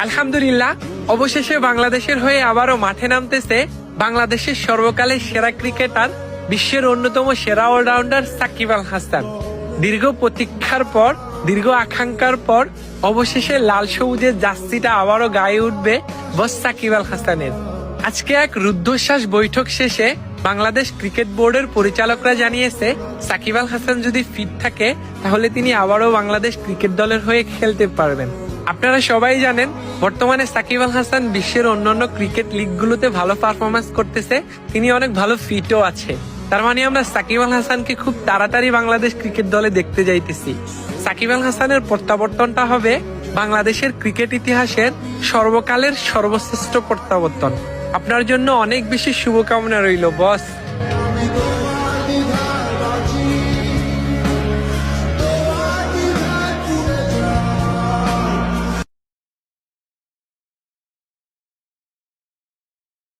আলহামদুলিল্লাহ, অবশেষে বাংলাদেশের হয়ে আবারও মাঠে নামতেছে বাংলাদেশের সর্বকালের সেরা ক্রিকেটার, বিশ্বের অন্যতম সেরা অলরাউন্ডার সাকিব আল হাসান। দীর্ঘ প্রতীক্ষার পর, দীর্ঘ আকাঙ্ক্ষার পর অবশেষে লাল সবুজের জার্সিটা আবারও গায়ে উঠবে বস সাকিব আল হাসানের। আজকে এক রুদ্ধশ্বাস বৈঠক শেষে বাংলাদেশ ক্রিকেট বোর্ডের পরিচালকরা জানিয়েছে, সাকিব আল হাসান যদি ফিট থাকে তাহলে তিনি আবারও বাংলাদেশ ক্রিকেট দলের হয়ে খেলতে পারবেন। আপনারা সবাই জানেন, বর্তমানে সাকিব আল হাসান বিশ্বের অন্যান্য ক্রিকেট লিগগুলোতে ভালো পারফরমেন্স করতেছে, তিনি অনেক ভালো ফিটও আছে। তার মানে আমরা সাকিব আল হাসানকে খুব তাড়াতাড়ি বাংলাদেশ ক্রিকেট দলে দেখতে যাইতেছি। সাকিব আল হাসানের প্রত্যাবর্তনটা হবে বাংলাদেশের ক্রিকেট ইতিহাসের সর্বকালের সর্বশ্রেষ্ঠ প্রত্যাবর্তন। আপনার জন্য অনেক বেশি শুভকামনা রইল বস।